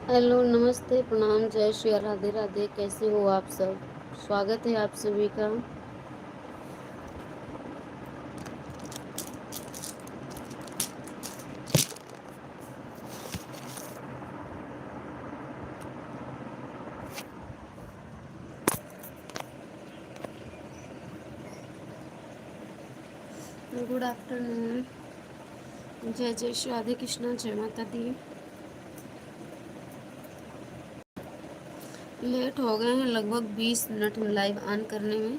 Hello, नमस्ते, प्रणाम, जय श्री राधे राधे। कैसे हो आप सब? स्वागत है आप सभी का। Good afternoon. जय जय श्री राधे कृष्णा, जय माता दी। लेट हो गए हैं लगभग 20 मिनट हम लाइव ऑन करने में।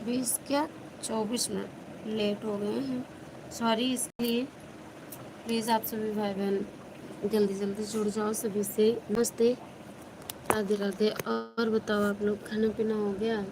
20 क्या, 24 मिनट लेट हो गए हैं। सॉरी इसके लिए। प्लीज़ आप सभी भाई बहन जल्दी जल्दी जुड़ जाओ सभी से। नमस्ते, राधे राधे। और बताओ, आप लोग खाना पीना हो गया?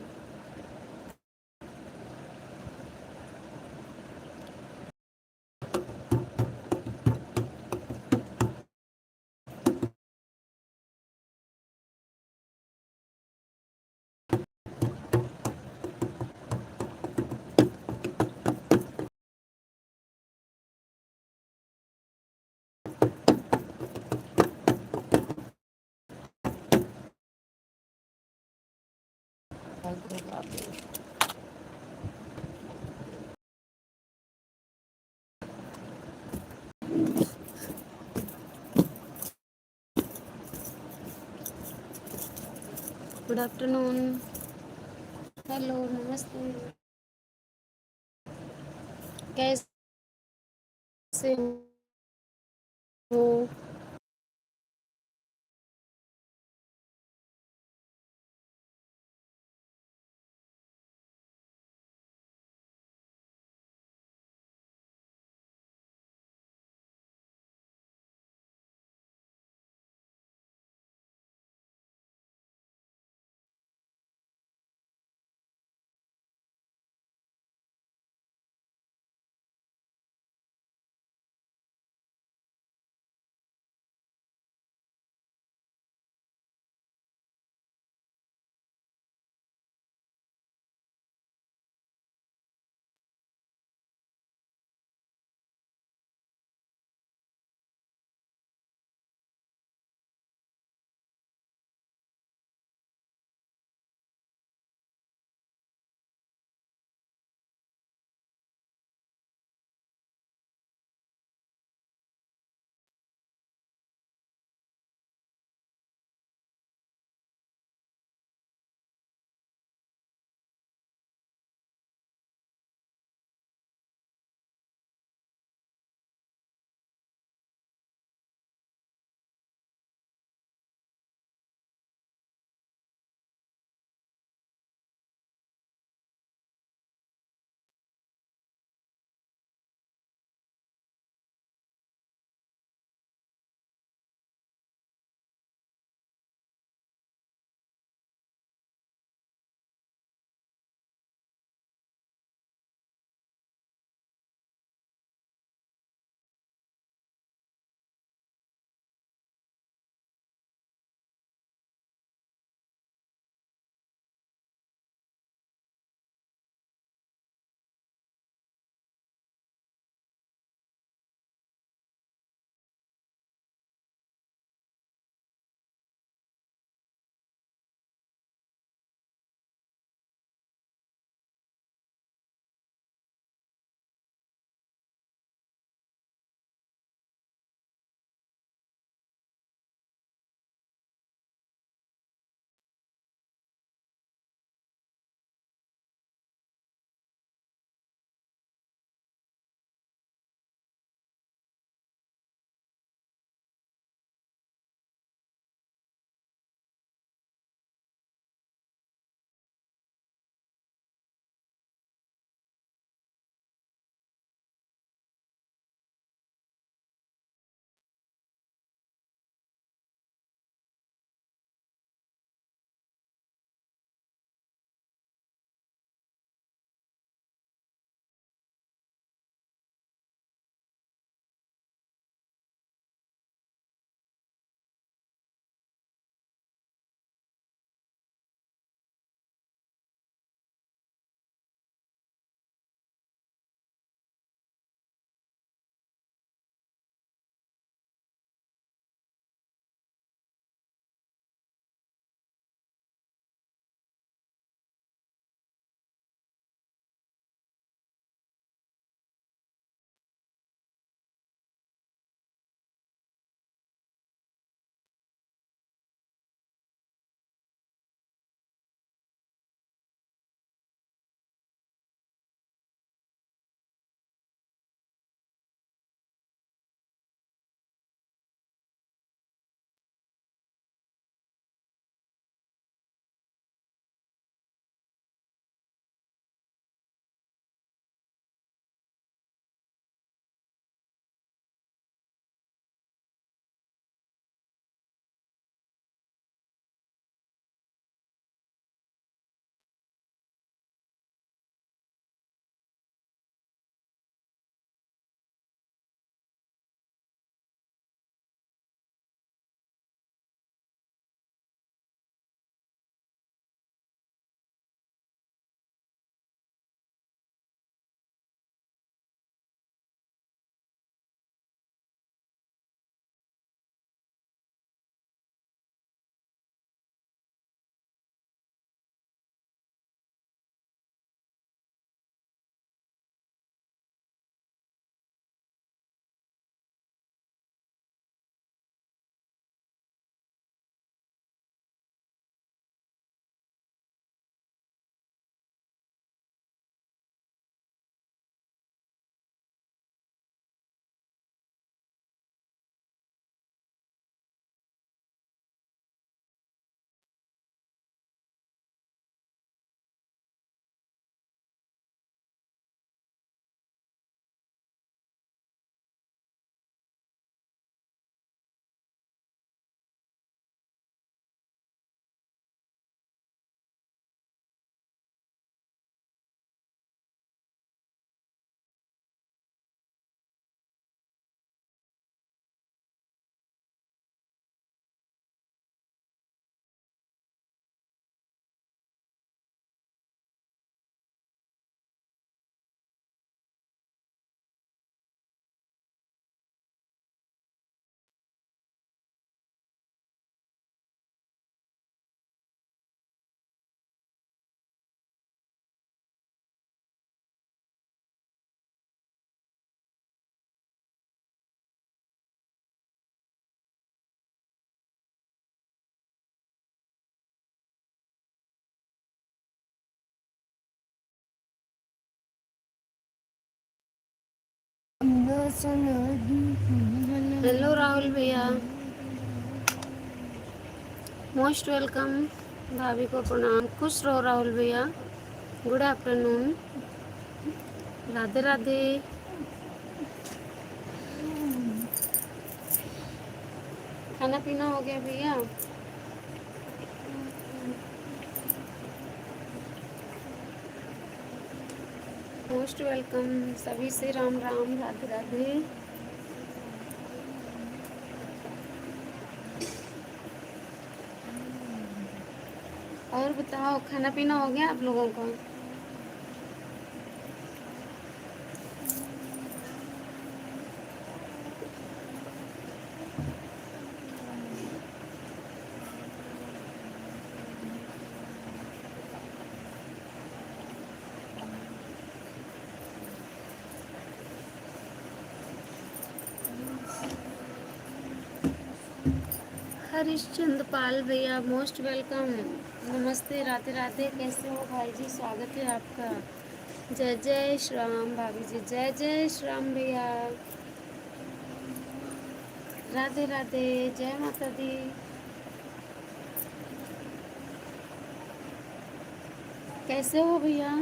Good afternoon. हेलो, नमस्ते। कैसे हो? हेलो राहुल भैया, मोस्ट वेलकम। भाभी को प्रणाम। खुश रहो राहुल भैया। Good afternoon. राधे राधे। खाना पीना हो गया भैया? Most welcome. सभी से राम राम, राधे राधे। और बताओ, खाना पीना हो गया आप लोगों का? हरिश्चंद्र पाल भैया, मोस्ट वेलकम। नमस्ते, राधे राधे। कैसे हो भाई जी? स्वागत है आपका। जय जय श्री राम भाभी जी। जय जय श्री राम भैया। राधे राधे। जय माता दी। कैसे हो भैया?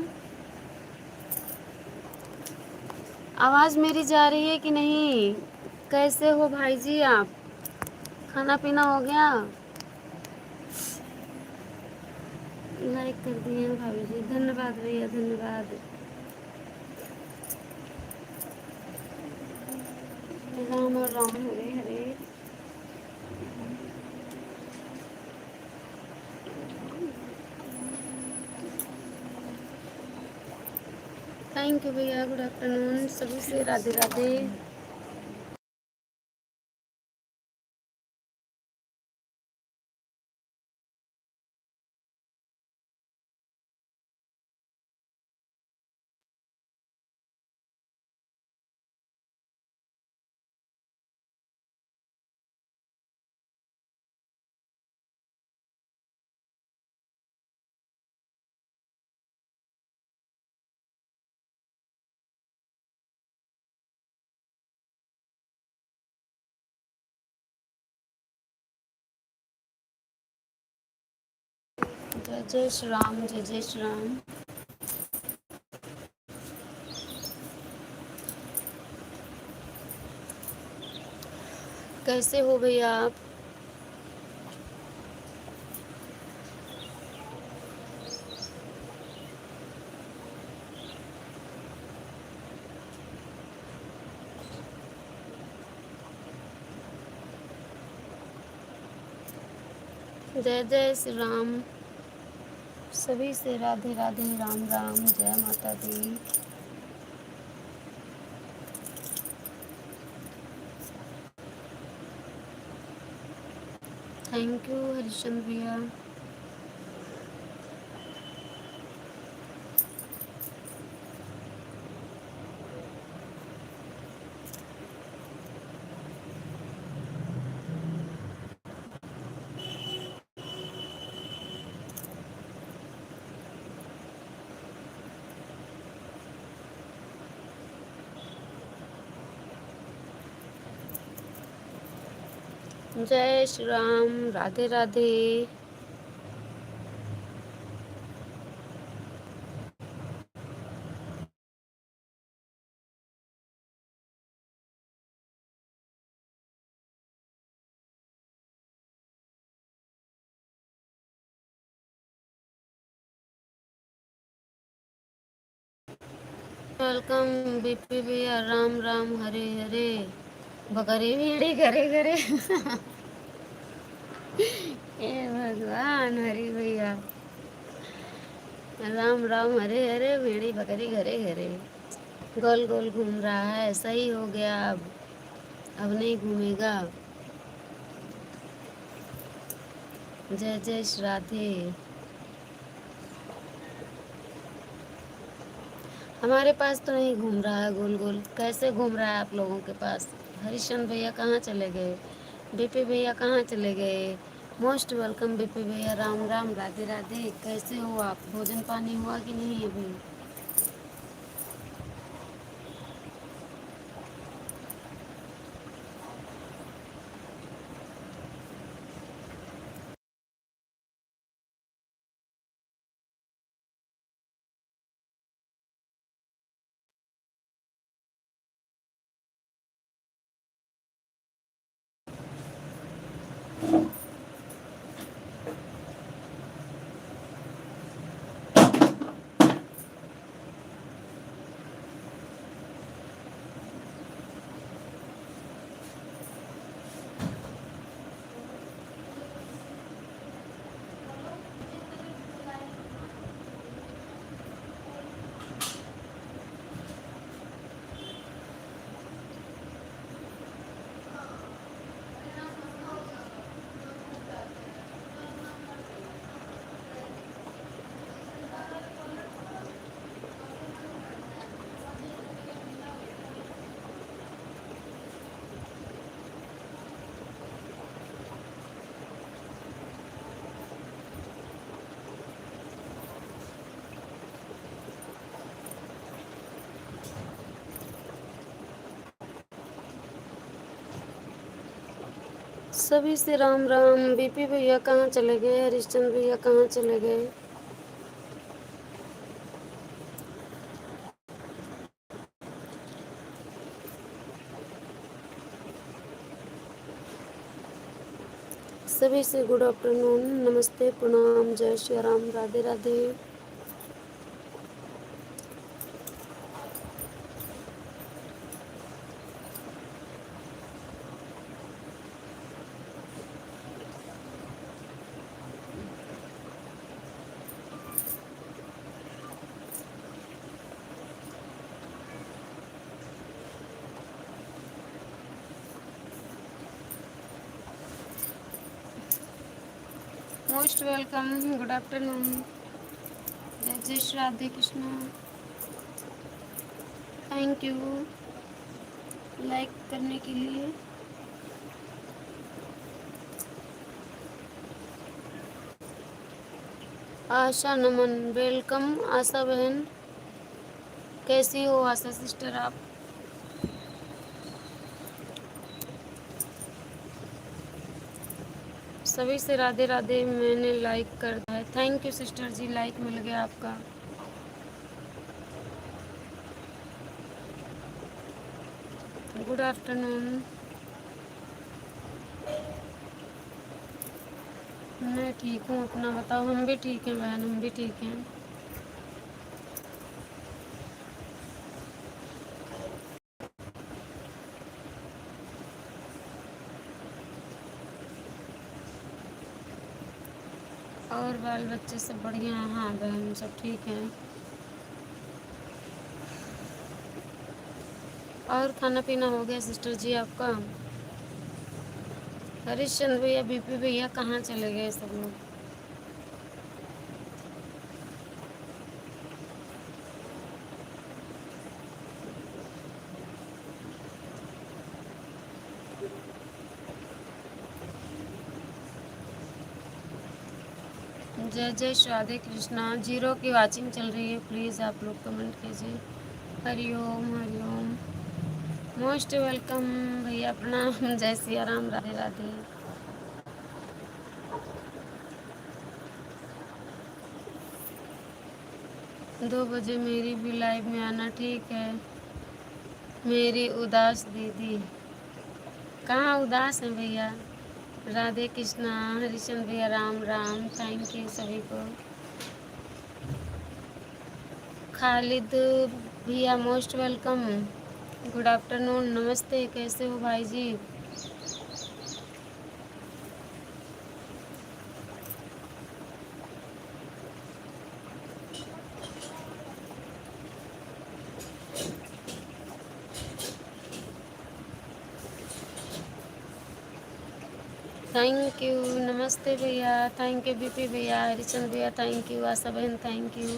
आवाज़ मेरी जा रही है कि नहीं? कैसे हो भाई जी आप? खाना पीना हो गया? लाइक कर दिए हैं भाभी जी, धन्यवाद भैया, धन्यवाद। राम और राम, हरे हरे। थैंक यू भैया। Good afternoon. सभी से राधे राधे। जय जय श्री राम, जय जय श्री राम। कैसे हो भैया आप? जय जय श्री राम। सभी से राधे राधे, राम राम, जय माता दी। थैंक यू हरिश्चंद्र भैया। जय श्री राम, राधे राधे। वेलकम बीपी भैया। राम राम, हरे हरे। बकरी भीड़ी घरे घरे। हे भगवान, हरि भैया। राम राम, हरे हरे। भेड़ी बकरी घरे घरे। गोल गोल घूम रहा है। सही हो गया अब नहीं घूमेगा। जय जय श्री राधे। हमारे पास तो नहीं घूम रहा है गोल गोल। कैसे घूम रहा है आप लोगों के पास? हरिशन भैया कहाँ चले गए? बीपी भैया कहाँ चले गए? मोस्ट वेलकम बीपी भैया। राम राम, राधे राधे। कैसे हो आप? भोजन पानी हुआ कि नहीं अभी? सभी से राम राम। बीपी भैया कहाँ चले गए? हरिश्चंद्र भैया कहाँ चले गए? सभी से गुड आफ्टरनून, नमस्ते, प्रणाम, जय Shri Ram, Radhe Radhe. Most welcome, good afternoon, जय जय Shri Radhe Krishna. Thank you like करने के लिए। आशा नमन, वेलकम आशा बहन। कैसी हो आशा सिस्टर आप? सभी से राधे राधे। मैंने लाइक कर दिया है। Thank you sister ji, like मिल गया आपका। Good afternoon. मैं ठीक हूँ, अपना बताओ। हम भी ठीक हैं बहन, हम भी ठीक हैं। और बाल बच्चे सब बढ़िया हैं? हाँ बहन, सब ठीक हैं। और खाना पीना हो गया सिस्टर जी आपका? हरीशचंद्र भैया, बीपी भैया कहाँ चले गए सब लोग? जय जय श्री राधे कृष्णा। 0 की वाचिंग चल रही है, प्लीज़ आप लोग कमेंट कीजिए। हरिओम हरिओम। मोस्ट वेलकम भैया, प्रणाम, जय सिया राम, राधे राधे। 2 बजे मेरी भी लाइव में आना, ठीक है। मेरी उदास दीदी कहाँ उदास है भैया? राधे कृष्णा, हरिचंद्र भैया राम राम, थैंक यू सभी को। खालिद भैया मोस्ट वेलकम, गुड आफ्टरनून, नमस्ते, कैसे हो भाई जी? थैंक यू, नमस्ते भैया, थैंक यू बीपी भैया, हरिचंद भैया थैंक यू, आशा बहन थैंक यू,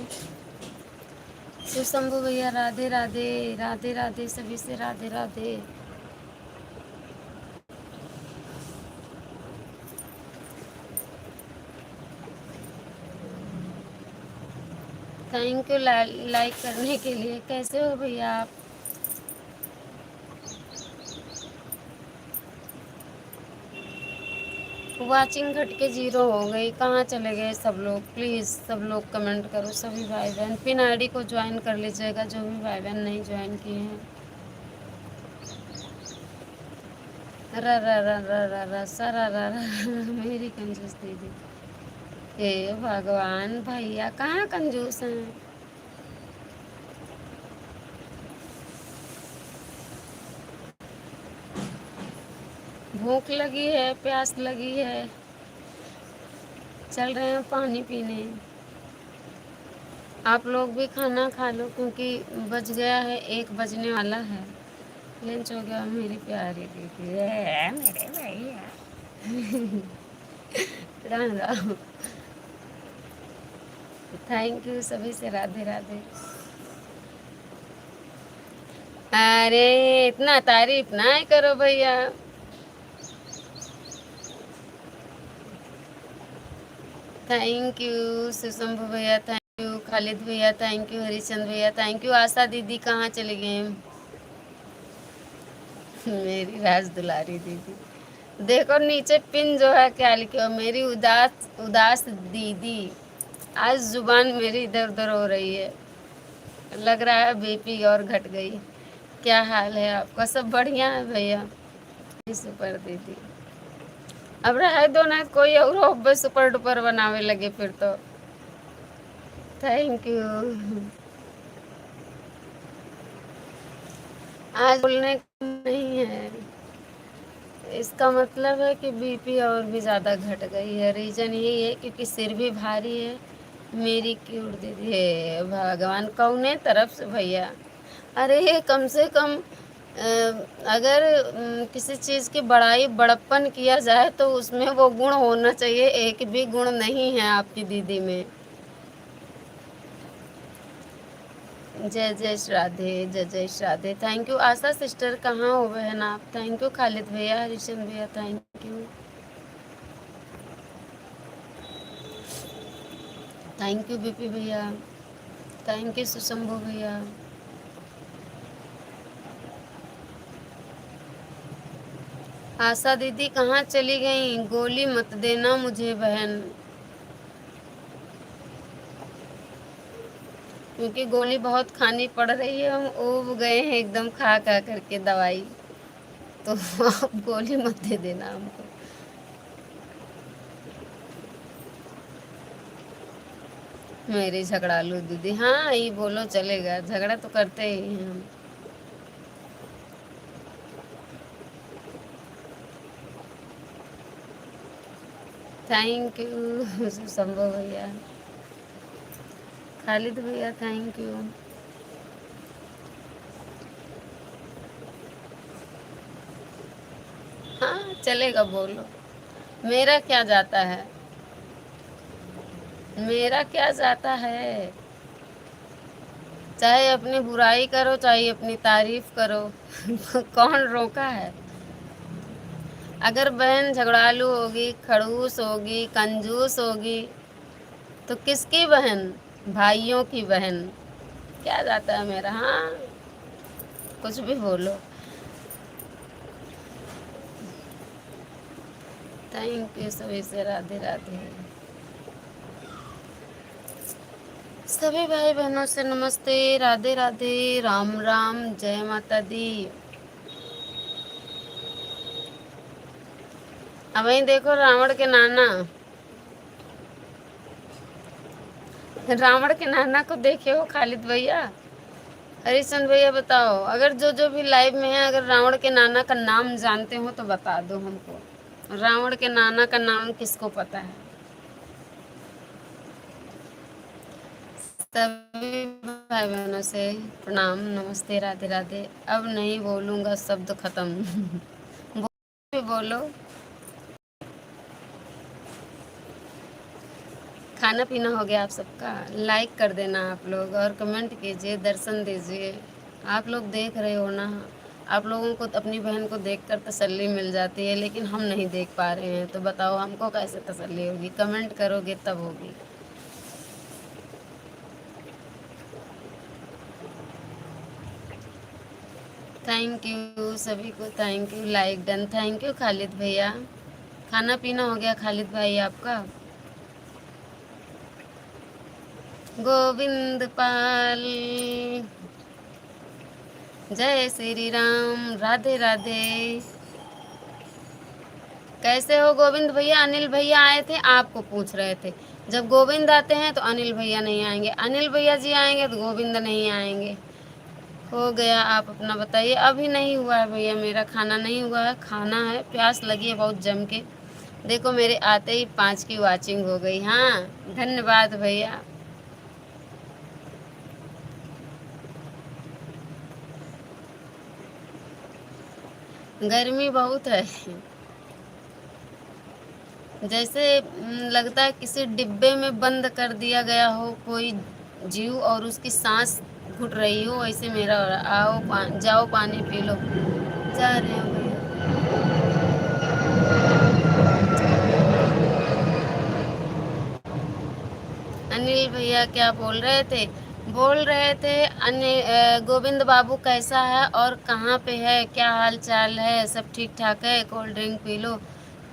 सुशंभु भैया राधे राधे, राधे राधे, सभी से Radhe Radhe. Thank you like करने के लिए। कैसे हो भैया आप? वाचिंग घट के 0 हो गई, कहाँ चले गए सब लोग? प्लीज़ सब लोग कमेंट करो, सभी भाई बहन। पिन आईडी को ज्वाइन कर लीजिएगा जो भी भाई बहन नहीं ज्वाइन किए हैं। रा रा रा रा रा रा सरा रा रा मेरी कंजूस दीदी। हे भगवान, भैया कहाँ कंजूस हैं? भूख लगी है, प्यास लगी है, चल रहे हैं पानी पीने। आप लोग भी खाना खा लो, क्योंकि बज गया है, 1 बजने वाला है। लंच हो गया मेरी प्यारी दीदी, मेरे भैया। राम राम। थैंक यू, सभी से राधे राधे। अरे इतना तारीफ ना ही करो भैया। थैंक यू सुशंभु भैया, थैंक यू खालिद भैया, थैंक यू हरिचंद भैया, थैंक यू। आशा दीदी कहाँ चले गए? मेरी राज दुलारी दीदी। देखो नीचे पिन जो है क्या लिखे हो, मेरी उदास उदास दीदी। आज जुबान मेरी इधर उधर हो रही है, लग रहा है बीपी और घट गई। क्या हाल है आपका? सब बढ़िया है भैया। सुपर दीदी अब रहे दो ना, कोई और हो बस सुपर डुपर बनावे लगे फिर तो। Thank you. आज बोलने का नहीं है, इसका मतलब है कि बीपी और भी ज़्यादा घट गई है। रीज़न यही है क्योंकि सिर भी भारी है। मेरी क्यूट दीदी है भगवान कौने तरफ से भैया। अरे कम से कम अगर किसी चीज़ की बड़ाई बड़प्पन किया जाए तो उसमें वो गुण होना चाहिए, एक भी गुण नहीं है आपकी दीदी में। जय जय श्राद्धे, जय जय श्राद्धे। थैंक यू आशा सिस्टर, कहाँ हो बहन आप? थैंक यू खालिद भैया, हरिशन भैया, thank you. Thank you BP भैया, थैंक यू सुशंभु भैया। आशा दीदी कहाँ चली गई? गोली मत देना मुझे बहन, क्योंकि गोली बहुत खानी पड़ रही है। हम ऊब गए हैं एकदम खा खा करके दवाई, तो आप गोली मत दे देना हमको। मेरी झगड़ालू दीदी, हाँ ये बोलो चलेगा, झगड़ा तो करते ही हैं हम। थैंक यू संभव भैया, खालिद भैया, थैंक यू। हाँ चलेगा बोलो, मेरा क्या जाता है, मेरा क्या जाता है। चाहे अपनी बुराई करो चाहे अपनी तारीफ करो कौन रोका है। अगर बहन झगड़ालू होगी, खड़ूस होगी, कंजूस होगी तो किसकी बहन? भाइयों की बहन। क्या जाता है मेरा, हाँ कुछ भी बोलो। थैंक यू सभी से, राधे राधे। सभी भाई बहनों से नमस्ते, राधे राधे, राम राम, जय माता दी। अब वही देखो रावण के नाना, रावण के नाना को देखे हो खालिद भैया? हरिशन भैया बताओ, अगर जो जो भी लाइव में है, अगर रावण के नाना का नाम जानते हो तो बता दो हमको। रावण के नाना का नाम किसको पता है? सभी भाई बहनों से प्रणाम, नमस्ते, राधे राधे। अब नहीं बोलूंगा, शब्द खत्म बोलो। खाना पीना हो गया आप सबका? लाइक कर देना आप लोग और कमेंट कीजिए, दर्शन दीजिए। आप लोग देख रहे हो ना, आप लोगों को अपनी बहन को देखकर तसल्ली मिल जाती है, लेकिन हम नहीं देख पा रहे हैं, तो बताओ हमको कैसे तसल्ली होगी? कमेंट करोगे तब होगी। थैंक यू सभी को, thank you, like done, thank you Khalid भैया। खाना पीना हो गया खालिद भाई आपका? गोविंद पाल, जय श्री राम, राधे राधे। कैसे हो गोविंद भैया? अनिल भैया आए थे, आपको पूछ रहे थे। जब गोविंद आते हैं तो अनिल भैया नहीं आएंगे, अनिल भैया जी आएंगे तो गोविंद नहीं आएंगे। हो गया, आप अपना बताइए। अभी नहीं हुआ है भैया, मेरा खाना नहीं हुआ है, खाना है, प्यास लगी है बहुत जम के। देखो मेरे आते ही 5 की वॉचिंग हो गई। हाँ धन्यवाद भैया। गर्मी बहुत है, जैसे लगता है किसी डिब्बे में बंद कर दिया गया हो कोई जीव और उसकी सांस घुट रही हो, ऐसे मेरा हो रहा। आओ जाओ पानी पी लो। जा रहे हो भैया? अनिल भैया क्या बोल रहे थे? बोल रहे थे गोविंद बाबू कैसा है और कहाँ पे है, क्या हाल चाल है, सब ठीक ठाक है, कोल्ड ड्रिंक पी लो।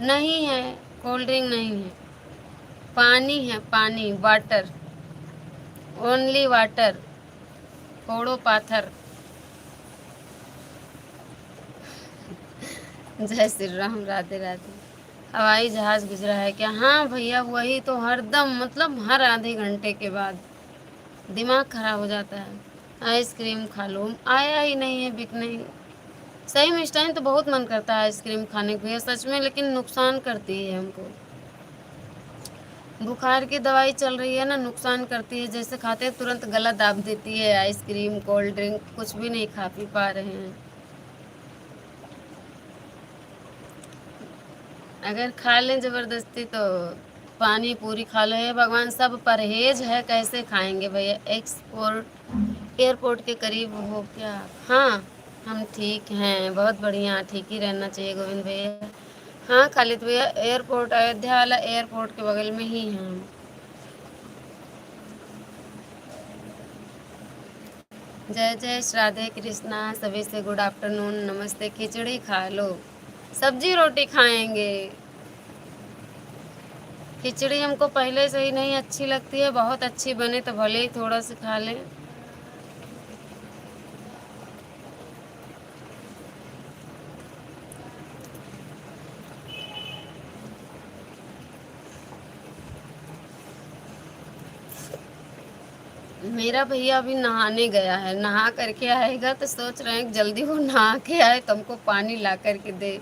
नहीं है, कोल्ड ड्रिंक नहीं है, पानी है, पानी, वाटर, ओनली वाटर, फोड़ो पाथर। जय श्री राम, राधे राधे। हवाई जहाज गुजरा है क्या? हाँ भैया, वही तो हरदम, मतलब हर आधे घंटे के बाद दिमाग खराब हो जाता है। आइसक्रीम खा लो, आया ही नहीं है बिकने ही। सही में इस टाइम तो बहुत मन करता है आइसक्रीम खाने को, ये सच में, लेकिन नुकसान करती है हमको। बुखार की दवाई चल रही है ना, नुकसान करती है। जैसे खाते हैं तुरंत गला दाब देती है। आइसक्रीम, कोल्ड ड्रिंक कुछ भी नहीं खा पी पा रहे हैं। अगर खा लें जबरदस्ती तो पानी पूरी खा लो। हे भगवान, सब परहेज है, कैसे खाएंगे भैया? एयरपोर्ट के करीब हो क्या? हाँ, हम ठीक हैं, बहुत बढ़िया, ठीक ही रहना चाहिए गोविंद भैया। हाँ खालिद भैया, एयरपोर्ट, अयोध्या वाला एयरपोर्ट के बगल में ही हैं हम। जय जय राधे कृष्णा, सभी से गुड आफ्टरनून, नमस्ते। खिचड़ी खा लो, सब्जी रोटी खाएंगे। खिचड़ी हमको पहले से ही नहीं अच्छी लगती है, बहुत अच्छी बने तो भले ही थोड़ा सा खा लें। मेरा भैया अभी नहाने गया है, नहा करके आएगा तो सोच रहे हैं कि जल्दी वो नहा के आए तो हमको पानी ला करके दे,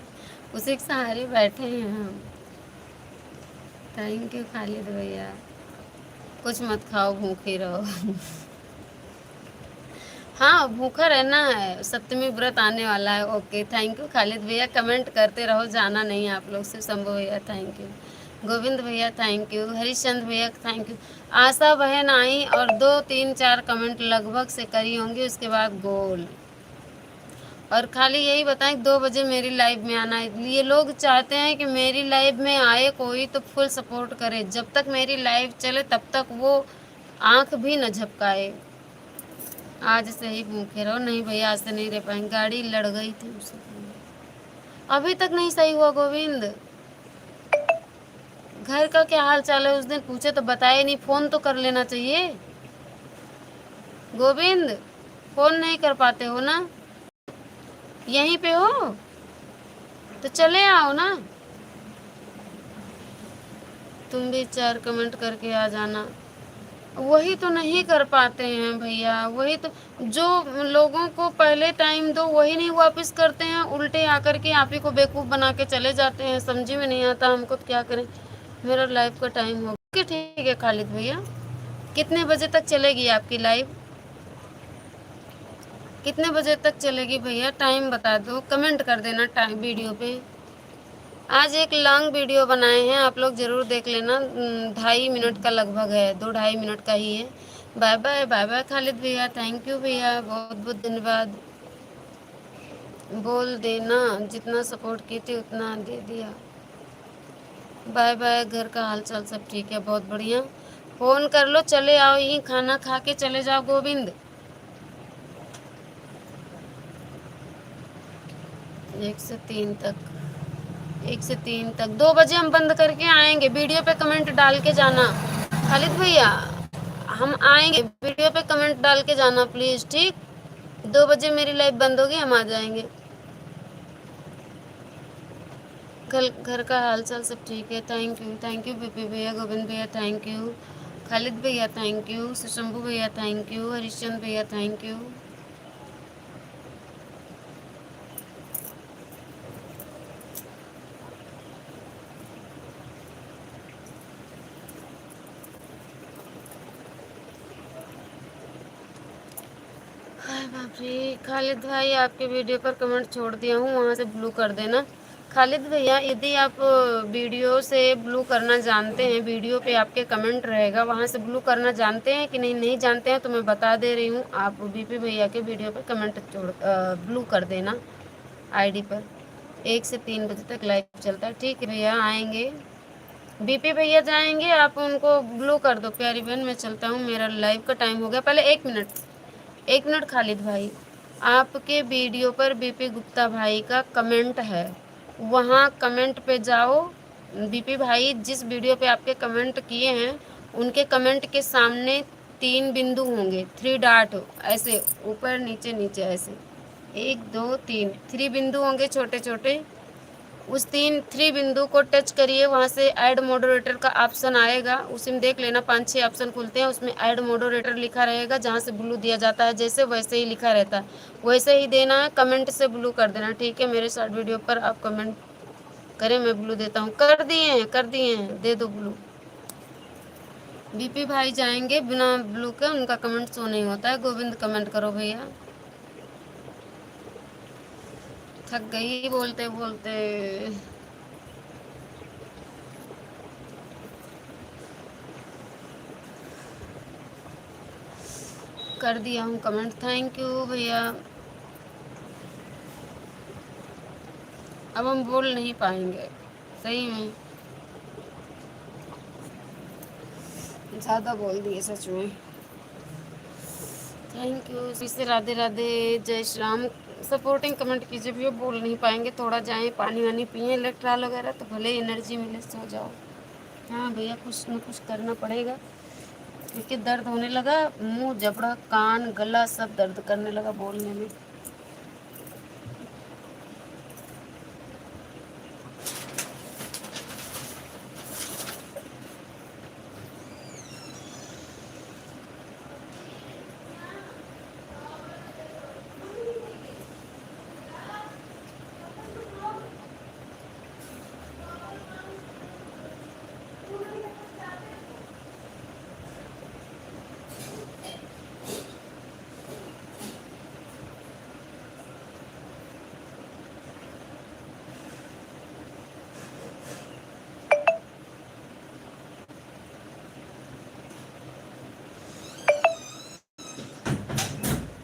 उसी के सहारे बैठे हैं हम। थैंक यू खालिद भैया। कुछ मत खाओ, भूखे रहो। हाँ, भूखा रहना है, सप्तमी व्रत आने वाला है। ओके, थैंक यू खालिद भैया, कमेंट करते रहो, जाना नहीं आप लोग से। शंभू भैया थैंक यू, गोविंद भैया थैंक यू, हरिश्चंद्र भैया थैंक यू। आशा बहन आई और 2 3 4 कमेंट लगभग से करी होंगी, उसके बाद गोल। और खाली यही बताएं 2 बजे मेरी लाइव में आना है। ये लोग चाहते हैं कि मेरी लाइव में आए कोई तो फुल सपोर्ट करे, जब तक मेरी लाइव चले तब तक वो आंख भी न झपकाए। आज से ही भूखे रहो। नहीं भैया, आज से नहीं रह पाएंगे, गाड़ी लड़ गई थी उससे। अभी तक नहीं सही हुआ गोविंद। घर का क्या हाल चाल है, उस दिन पूछे तो बताए नहीं, फोन तो कर लेना चाहिए गोविंद। फोन नहीं कर पाते हो ना? यहीं पे हो तो चले आओ ना। तुम भी 4 कमेंट करके आ जाना। वही तो नहीं कर पाते हैं भैया, वही तो। जो लोगों को पहले टाइम दो वही नहीं वापस करते हैं, उल्टे आकर के आप ही को बेवकूफ़ बना के चले जाते हैं। समझ में नहीं आता हमको तो क्या करें। मेरा लाइव का टाइम हो गया, ठीक है खालिद भैया। कितने बजे तक चलेगी आपकी लाइव? कितने बजे तक चलेगी भैया? टाइम बता दो, कमेंट कर देना टाइम वीडियो पे। आज एक लॉन्ग वीडियो बनाए हैं, आप लोग ज़रूर देख लेना। 2.5 मिनट का लगभग है, 2 2.5 मिनट का ही है। Bye bye, bye bye Khalid भैया, थैंक यू भैया, बहुत बहुत धन्यवाद। बोल देना, जितना सपोर्ट की थी उतना दे दिया। बाय बाय, घर का हाल चाल सब ठीक है, बहुत बढ़िया। फ़ोन कर लो, चले आओ, यहीं खाना खा के चले जाओ गोविंद। 1 से 3 तक, 2 बजे हम बंद करके आएंगे। वीडियो पे कमेंट डाल के जाना खालिद भैया, हम आएंगे। वीडियो पे कमेंट डाल के जाना प्लीज़, ठीक? 2 बजे मेरी लाइव बंद होगी, हम आ जाएंगे। कल घर का हाल चाल सब ठीक है, थैंक यू बीपी भैया, गोविंद भैया थैंक यू, खालिद भैया थैंक यू, शंभू भैया थैंक यू, हरिश्चंद्र भैया थैंक यू। हाय बाप रे, खालिद भाई आपके वीडियो पर कमेंट छोड़ दिया हूँ, वहाँ से ब्लू कर देना। खालिद भैया, यदि आप वीडियो से ब्लू करना जानते हैं, वीडियो पे आपके कमेंट रहेगा, वहाँ से ब्लू करना जानते हैं कि नहीं? नहीं जानते हैं तो मैं बता दे रही हूँ, आप बीपी भैया के वीडियो पर कमेंट ब्लू कर देना आईडी पर। 1 से 3 बजे तक लाइव चलता है, ठीक है भैया, आएंगे। बीपी भैया जाएंगे, आप उनको ब्लू कर दो। प्यारी बहन मैं चलता हूँ, मेरा लाइव का टाइम हो गया। पहले 1 मिनट, 1 मिनट खालिद भाई, आपके वीडियो पर बीपी गुप्ता भाई का कमेंट है, वहाँ कमेंट पे जाओ। बीपी भाई जिस वीडियो पे आपके कमेंट किए हैं, उनके कमेंट के सामने 3 बिंदु होंगे, 3 डॉट, ऐसे ऊपर नीचे नीचे ऐसे, 1 2 3 3 बिंदु होंगे छोटे छोटे। उस 3 बिंदु को टच करिए, वहाँ से ऐड मॉडरेटर का ऑप्शन आएगा, उसी में देख लेना 5 6 ऑप्शन खुलते हैं, उसमें ऐड मॉडरेटर लिखा रहेगा, जहाँ से ब्लू दिया जाता है जैसे वैसे ही लिखा रहता है, वैसे ही देना है। कमेंट से ब्लू कर देना, ठीक है। मेरे शॉर्ट वीडियो पर आप कमेंट करें, मैं ब्लू देता हूँ। कर दिए हैं, कर दिए हैं, दे दो ब्लू। बीपी भाई जाएंगे बिना ब्लू के, उनका कमेंट शो नहीं होता है। गोविंद कमेंट करो भैया। थक गई बोलते बोलते। कर दिया हूँ कमेंट, थैंक यू भैया। अब हम बोल नहीं पाएंगे, सही में ज़्यादा बोल दिए सच में। थैंक यू, फिर से राधे राधे, जय श्री राम। सपोर्टिंग कमेंट कीजिए भैया, बोल नहीं पाएंगे, थोड़ा जाएं पानी वानी पिए इलेक्ट्रॉल वगैरह, तो भले एनर्जी मिले, सो जाओ। हाँ भैया कुछ न कुछ करना पड़ेगा, क्योंकि दर्द होने लगा, मुंह जबड़ा कान गला सब दर्द करने लगा बोलने में।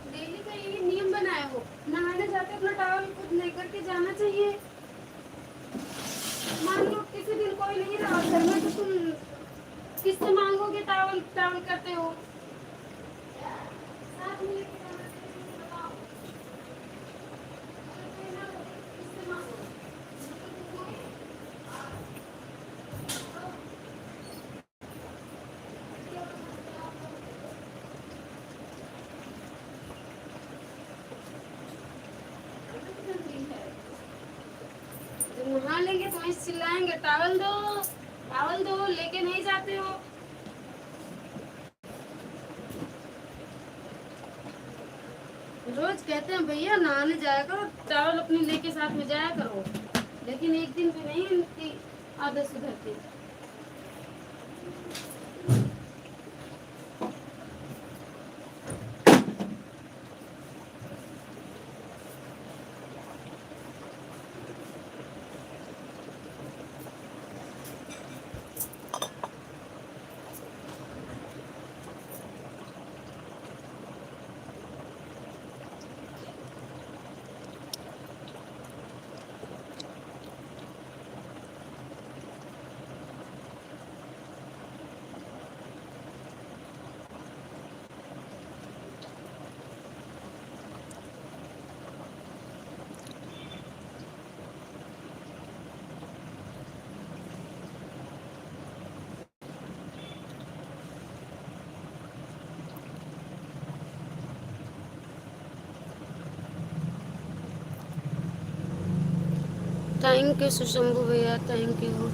डेली का ये नियम बनाया हो, नहाने जाते अपना टॉवल खुद लेकर के जाना चाहिए। मान लो किसी दिन कोई नहीं रहा घर में, तो तुम किससे मांगोगे टॉवल? टॉवल करते हो साथ में लेके जाना चाहिए, बताओ। किससे मांगोगे? जब नहा लेंगे तो वहीं चिल्लाएंगे, टॉवल दो, लेके नहीं जाते हो। रोज कहते हैं भैया नहाने जाया करो, टॉवल अपनी लेके साथ में जाया करो, लेकिन एक दिन भी नहीं इनकी आदत सुधरती। थैंक यू सुशंभु भैया, थैंक यू।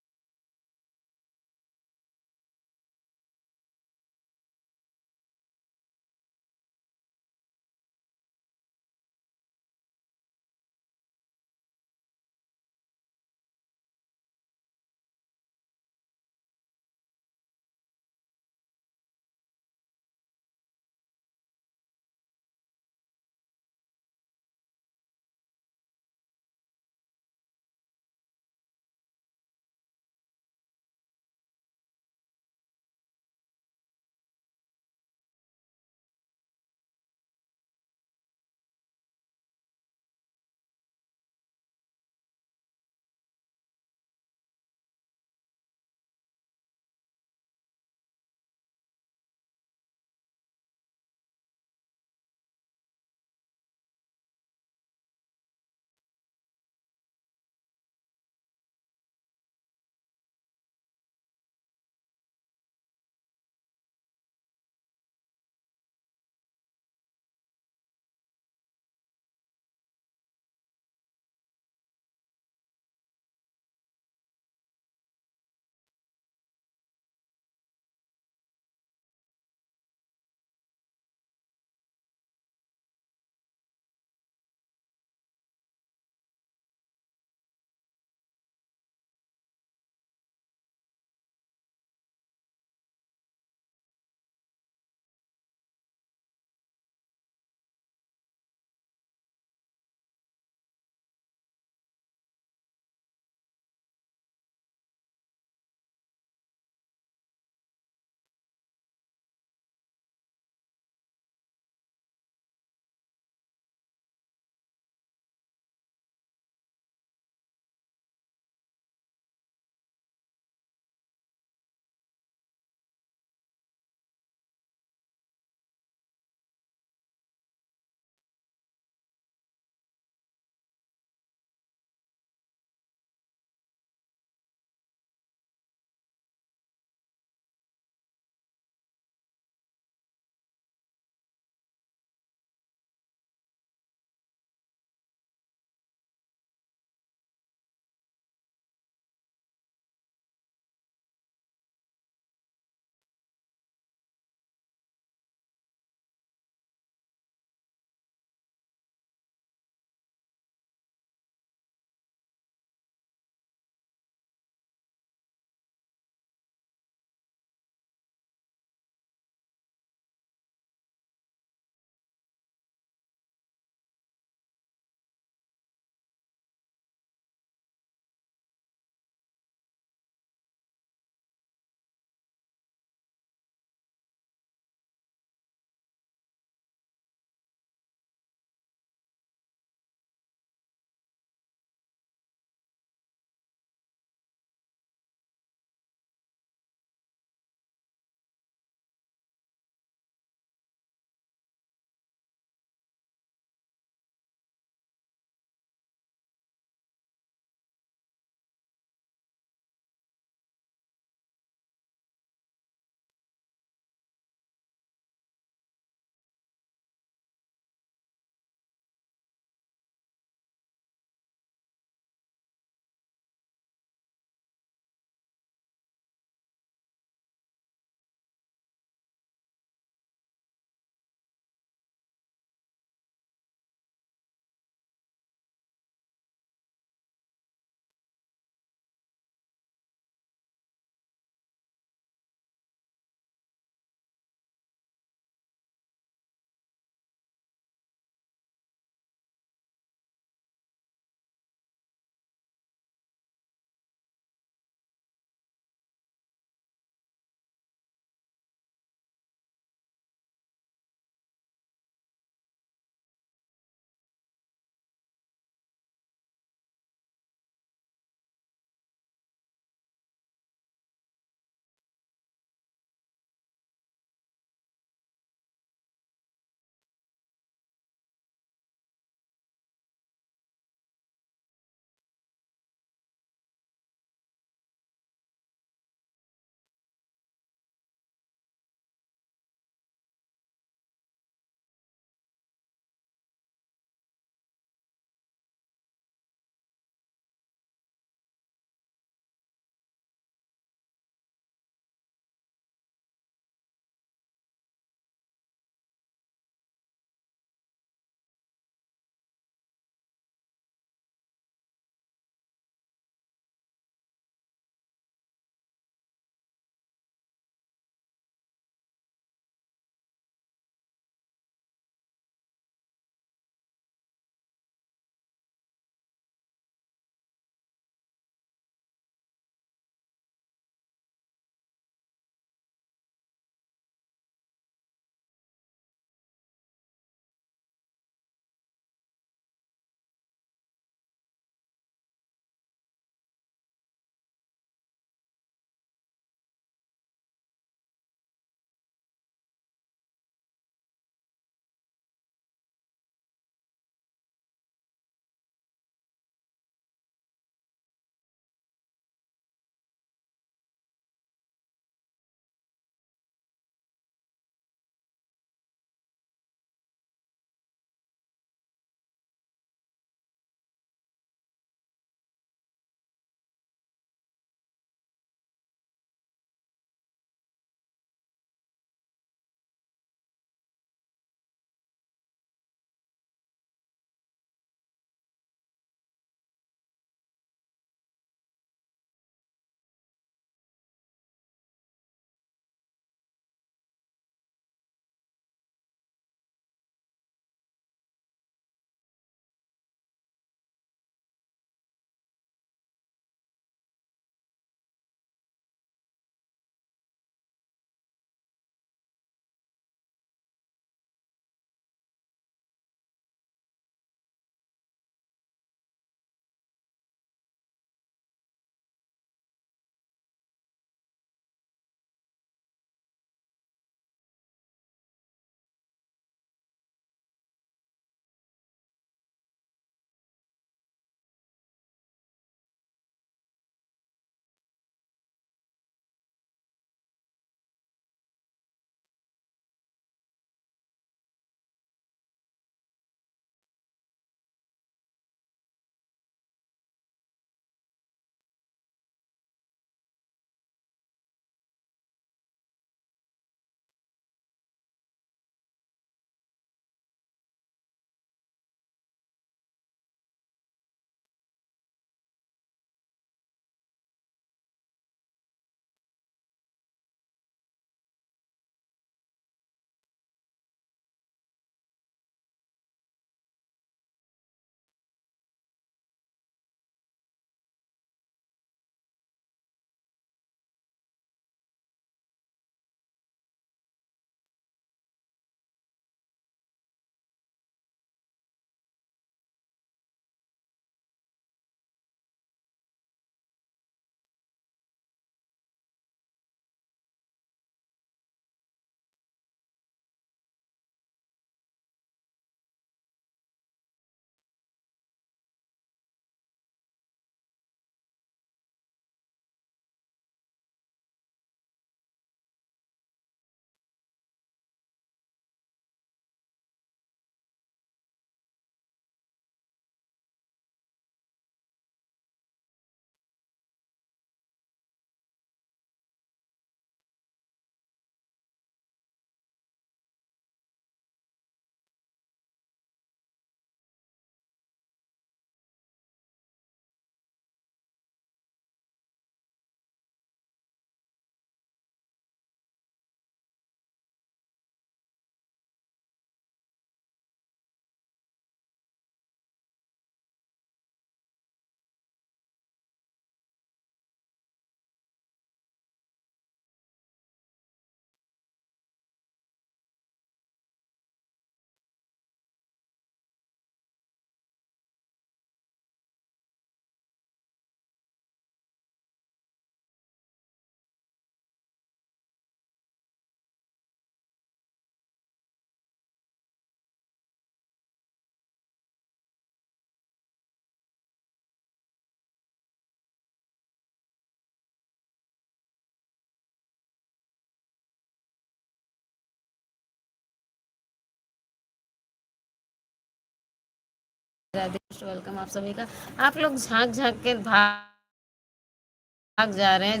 राधे, वेलकम आप सभी का। आप लोग झांक झांक के भाग जा रहे हैं,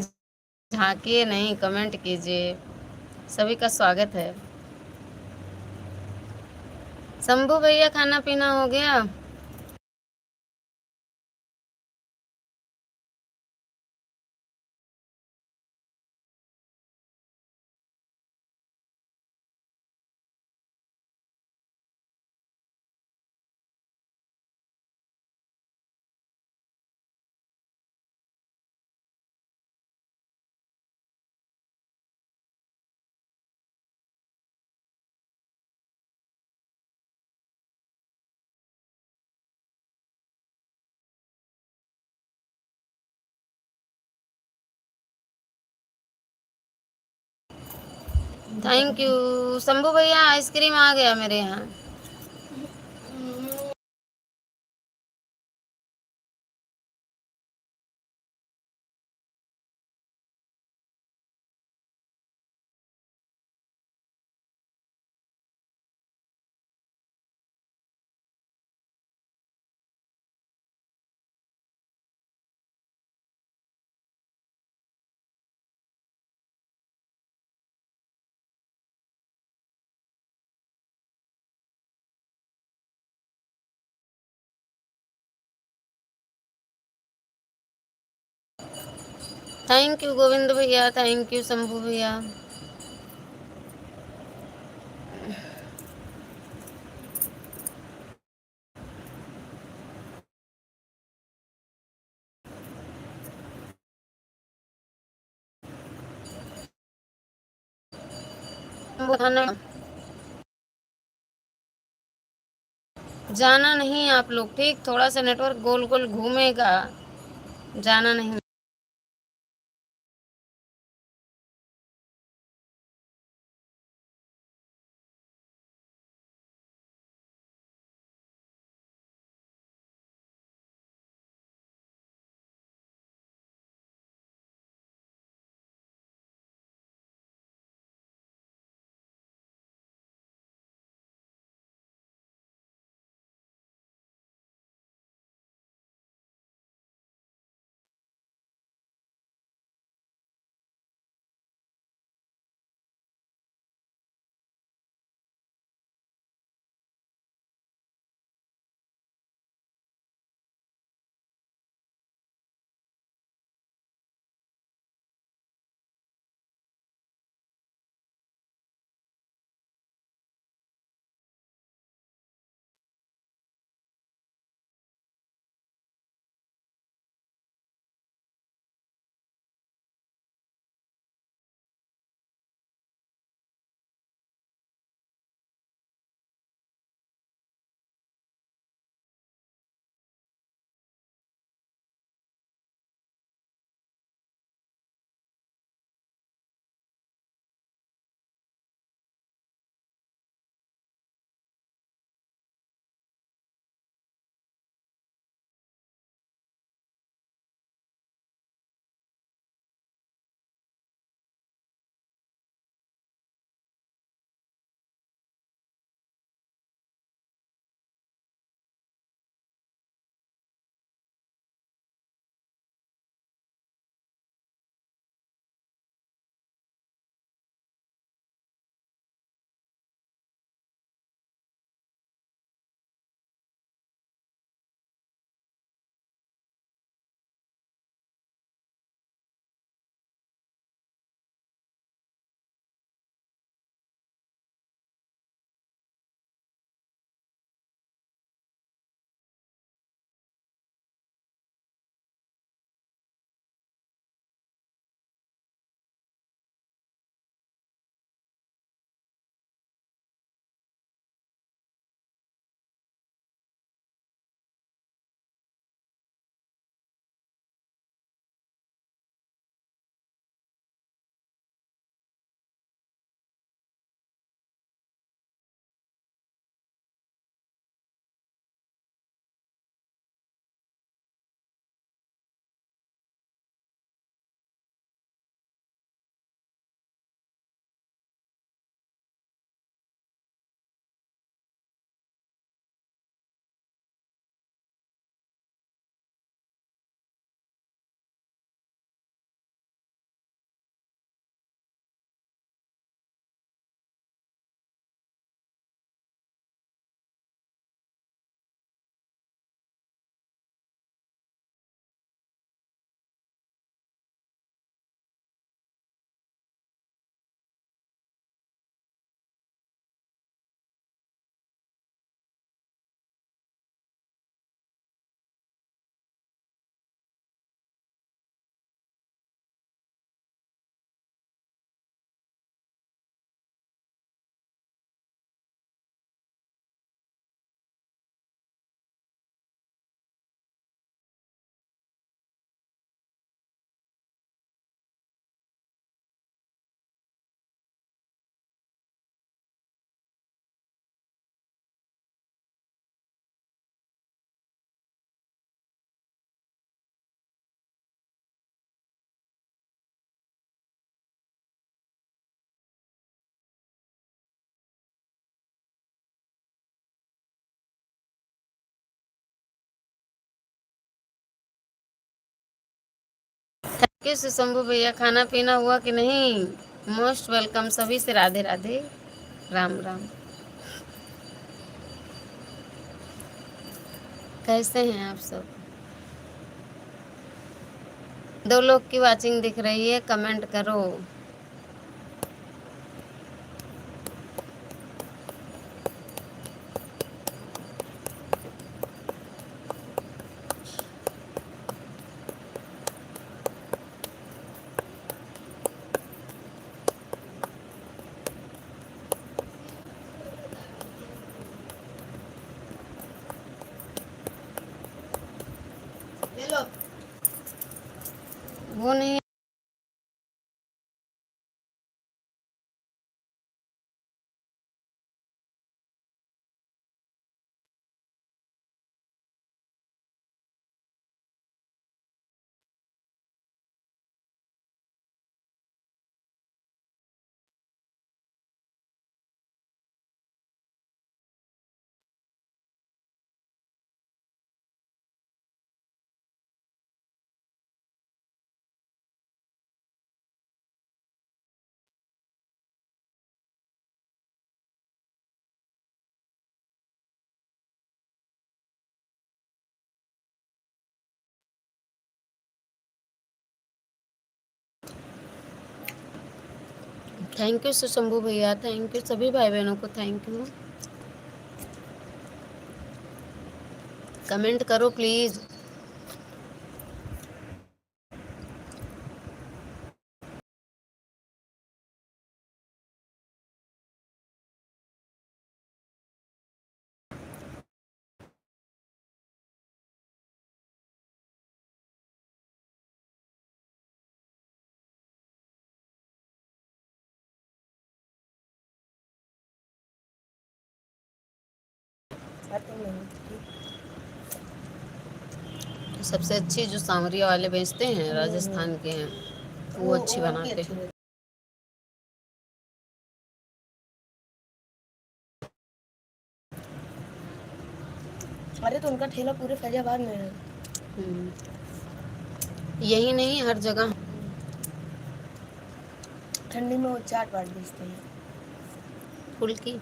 झांकिए नहीं, कमेंट कीजिए। सभी का स्वागत है। शंभू भैया, खाना पीना हो गया? थैंक यू शंभू भैया, आइसक्रीम आ गया मेरे यहाँ। थैंक यू गोविंद भैया, थैंक यू शंभू भैया। खाना जाना नहीं आप लोग, ठीक? थोड़ा सा नेटवर्क गोल गोल घूमेगा, जाना नहीं। किस शंभू भैया, खाना पीना हुआ कि नहीं? मोस्ट वेलकम सभी से, राधे राधे, राम राम। कैसे हैं आप सब? 2 लोग की वाचिंग दिख रही है, कमेंट करो। ले लो। वो नहीं। थैंक यू शंभू भैया, थैंक यू सभी भाई बहनों को, थैंक यू। कमेंट करो प्लीज। सबसे अच्छी जो सांवरिया वाले बेचते हैं, राजस्थान के हैं, वो अच्छी बनाते हैं। अरे तो उनका ठेला पूरे फैजाबाद में है। यही नहीं, हर जगह। ठंडी में वो चाट बाट बेचते हैं, फुल्की।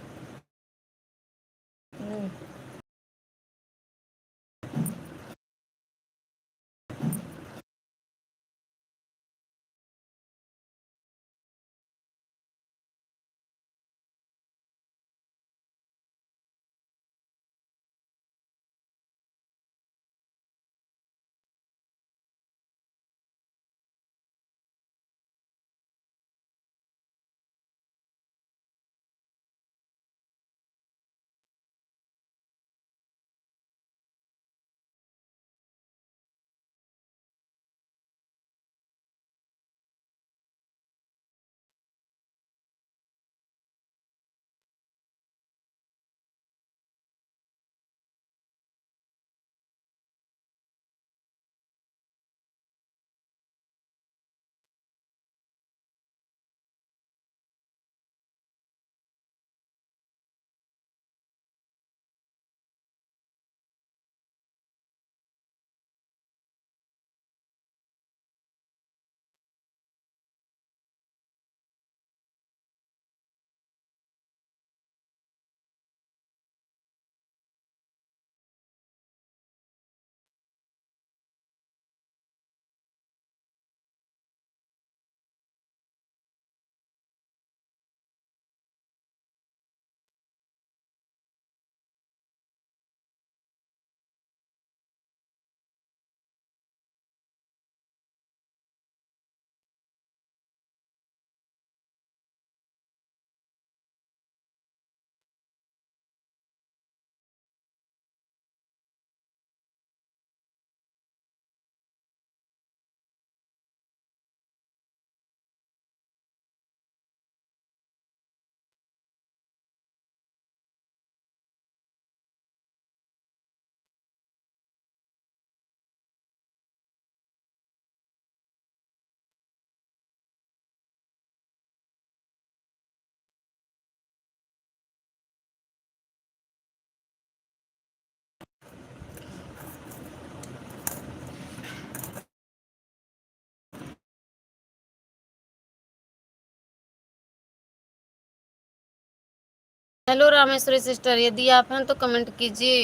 हेलो रामेश्वरी सिस्टर, यदि आप हैं तो कमेंट कीजिए।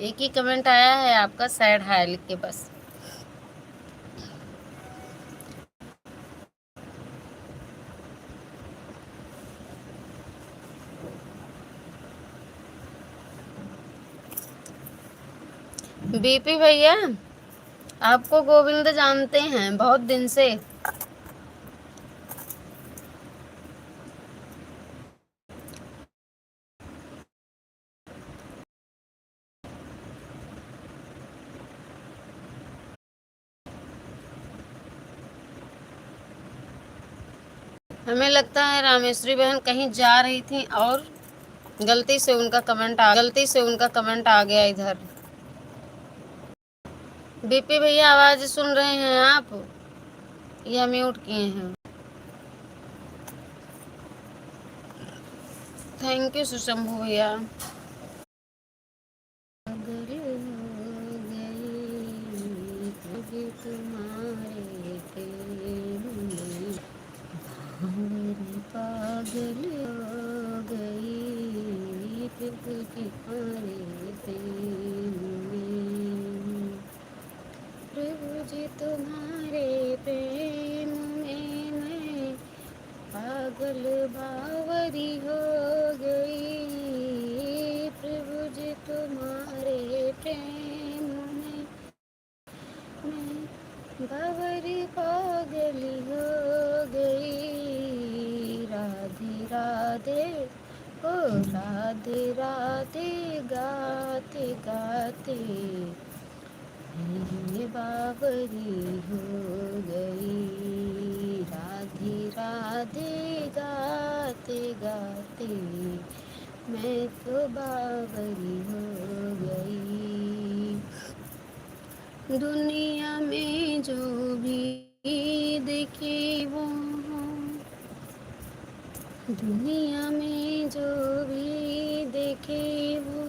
एक ही कमेंट आया है आपका, सैड हाय लिख के बस। बीपी भैया, आपको गोविंद जानते हैं बहुत दिन से। हमें लगता है रामेश्वरी बहन कहीं जा रही थी और गलती से उनका कमेंट आ गया इधर। बीपी भैया आवाज सुन रहे हैं आप या म्यूट किए हैं? थैंक यू सुशंभू भैया। पागल हो गई तुम्हारे प्रेम में, प्रभु जी तुम्हारे प्रेम में मैं पागल बावरी हो गई। प्रभु जी तुम्हारे प्रेम में मैं बावरी पागल हो गई। राधे राधे ओ राधे राधे गाते गाते मैं बावरी हो गई। राधे राधे गाते गाते मैं तो बावरी हो गई। दुनिया में जो भी देखे वो, दुनिया में जो भी देखे वो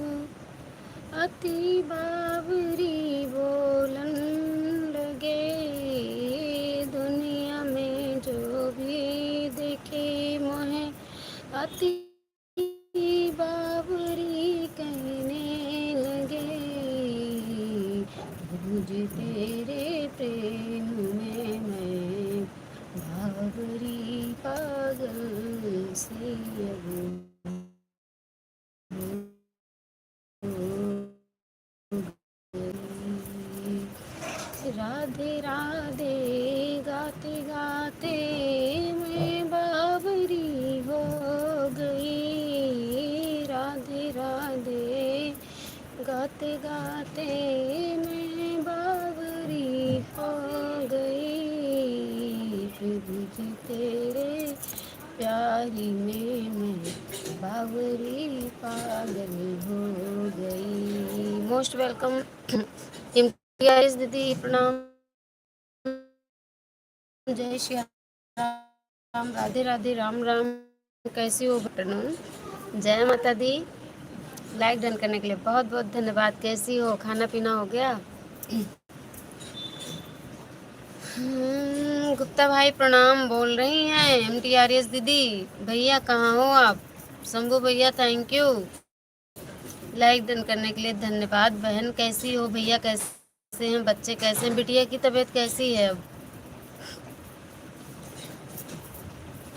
अति बावरी बोलन लगे। दुनिया में जो भी देखे मोहे अति बावरी कहने लगे। मुझे तेरे प्रेम में मैं बावरी पागल से अब राधे राधे गाते गाते मैं बावरी हो गई। राधे राधे गाते गाते मैं बावरी हो गई। प्रभु जी तेरे प्यारी में मैं बावरी पागल हो गई। मोस्ट वेलकम दीदी, प्रणाम, जय श्री राम, राधे राधे, राम राम। कैसी हो बटन? जय माता दी। लाइक डन करने के लिए बहुत बहुत धन्यवाद। कैसी हो? खाना पीना हो गया? गुप्ता भाई प्रणाम बोल रही हैं। MTRS दीदी भैया कहाँ हो आप? शंभू भैया थैंक यू। लाइक डन करने के लिए धन्यवाद। बहन कैसी हो? भैया कैसे हैं? बच्चे कैसे हैं? बिटिया की तबीयत कैसी है अब?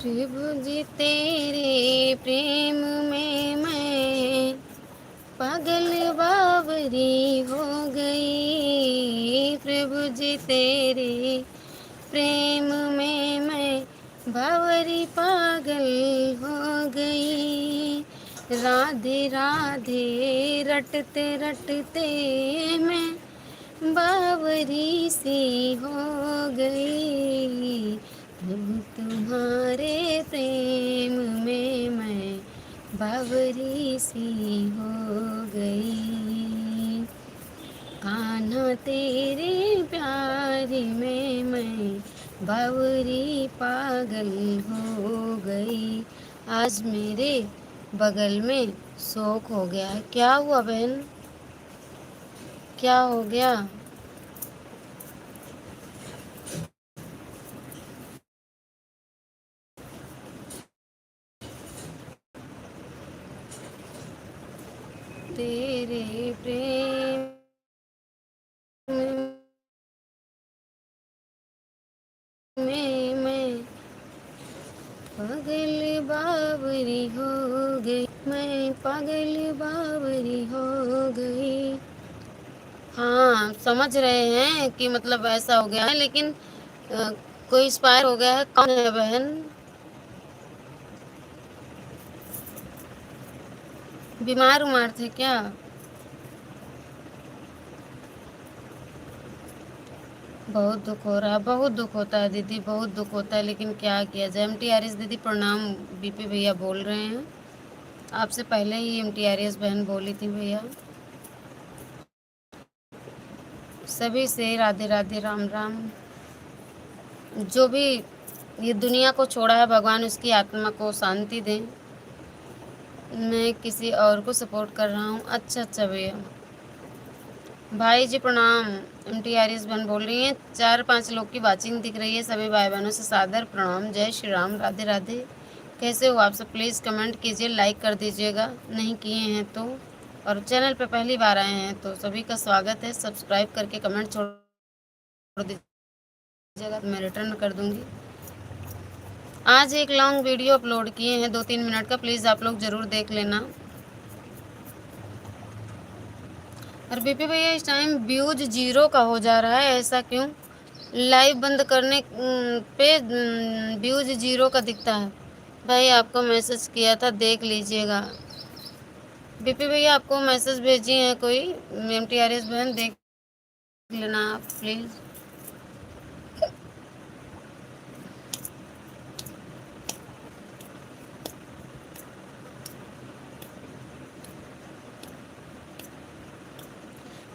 प्रभु जी तेरे प्रेम में मैं पागल बावरी हो गई। प्रभु जी तेरे प्रेम में मैं बावरी पागल हो गई। राधे राधे रटते रटते मैं बावरी सी हो गई। प्रभु तुम्हारे प्रेम में मैं बावरी सी हो गई। कान्हा तेरे प्यार में मैं बावरी पागल हो गई। आज मेरे बगल में शोक हो गया। क्या हुआ बहन? क्या हो गया? पागल बावरी हो गई, मैं पागल बावरी हो गई। हाँ, समझ रहे हैं कि मतलब ऐसा हो गया है, लेकिन कोई एक्सपायर हो गया है। कौन है बहन? बीमार उमार थे क्या? बहुत दुख हो रहा है, बहुत दुख होता है दीदी, बहुत दुख होता है, लेकिन क्या किया जाए। MTRS दीदी प्रणाम, बीपी भैया बोल रहे हैं। आपसे पहले ही MTRS बहन बोली थी भैया। सभी से राधे राधे, राम राम। जो भी ये दुनिया को छोड़ा है, भगवान उसकी आत्मा को शांति दें। मैं किसी और को सपोर्ट कर रहा हूँ। अच्छा अच्छा भैया। भाई जी प्रणाम। MTRS बहन बोल रही हैं। 4-5 लोग की वाचिंग दिख रही है। सभी भाई बहनों से सादर प्रणाम। जय श्री राम, राधे राधे। कैसे हो आप सब? प्लीज़ कमेंट कीजिए, लाइक कर दीजिएगा नहीं किए हैं तो, और चैनल पे पहली बार आए हैं तो सभी का स्वागत है। सब्सक्राइब करके कमेंट छोड़ दीजिएगा तो मैं रिटर्न कर दूंगी। आज एक लॉन्ग वीडियो अपलोड किए हैं 2-3 मिनट का, प्लीज़ आप लोग ज़रूर देख लेना। और बीपी भैया इस टाइम व्यूज 0 का हो जा रहा है, ऐसा क्यों? लाइव बंद करने पे व्यूज 0 का दिखता है। भाई आपको मैसेज किया था, देख लीजिएगा। बीपी भैया आपको मैसेज भेजी है कोई, MTRS बहन, देख लेना आप प्लीज़।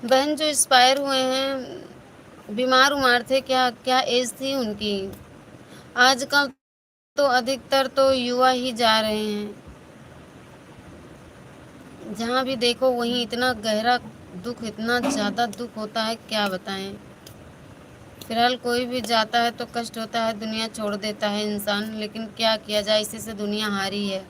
बहन जो एक्सपायर हुए हैं, बीमार उमार थे क्या? क्या एज थी उनकी? आजकल तो अधिकतर तो युवा ही जा रहे हैं, जहाँ भी देखो वहीं इतना गहरा दुख, इतना ज़्यादा दुख होता है, क्या बताएं। फिलहाल कोई भी जाता है तो कष्ट होता है, दुनिया छोड़ देता है इंसान, लेकिन क्या किया जाए, इसी से दुनिया हारी है।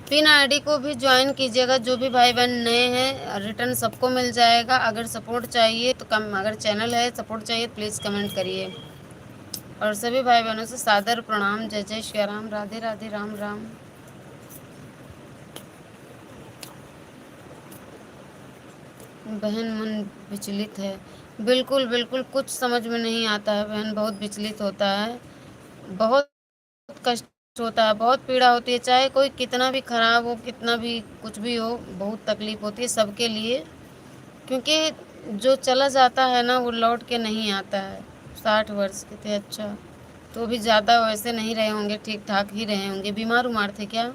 पिन आईडी को भी ज्वाइन कीजिएगा, जो भी भाई बहन नए हैं, रिटर्न सबको मिल जाएगा। अगर सपोर्ट चाहिए तो कम, अगर चैनल है सपोर्ट चाहिए प्लीज़ कमेंट करिए। और सभी भाई बहनों से सादर प्रणाम। जय जय श्री राम, राधे राधे, राम राम। बहन मन विचलित है, बिल्कुल बिल्कुल, कुछ समझ में नहीं आता है बहन, बहुत विचलित होता है, बहुत कष्ट होता है, बहुत पीड़ा होती है। चाहे कोई कितना भी खराब हो, कितना भी कुछ भी हो, बहुत तकलीफ होती है सबके लिए। क्योंकि जो चला जाता है ना, वो लौट के नहीं आता है। 60 वर्ष के थे, अच्छा तो भी ज़्यादा वैसे नहीं रहे होंगे, ठीक ठाक ही रहे होंगे। बीमार उमार थे क्या?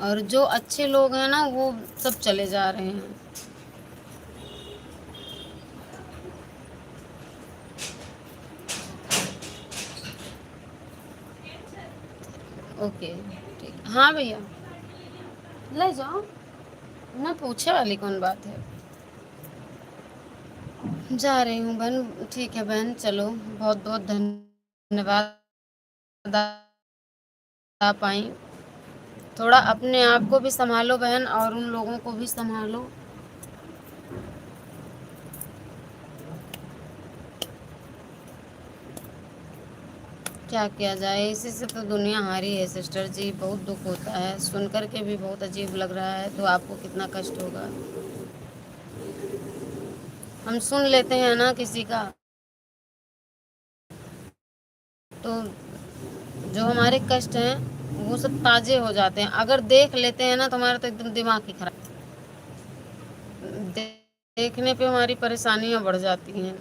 और जो अच्छे लोग हैं ना, वो सब चले जा रहे हैं। ओके, ठीक, हाँ भैया ले जाओ, मैं पूछे वाली कौन बात है। जा रही हूँ बहन, ठीक है बहन, चलो बहुत बहुत धन्यवाद आप आई। थोड़ा अपने आप को भी संभालो बहन, और उन लोगों को भी संभालो। क्या किया जाए, इसी से तो दुनिया हारी है सिस्टर जी। बहुत दुख होता है, सुन कर के भी बहुत अजीब लग रहा है, तो आपको कितना कष्ट होगा। हम सुन लेते हैं ना किसी का, तो जो हमारे कष्ट हैं वो सब ताजे हो जाते हैं। अगर देख लेते हैं ना तो हमारा तो एकदम दिमाग ही खराब, देखने पे हमारी परेशानियां बढ़ जाती हैं,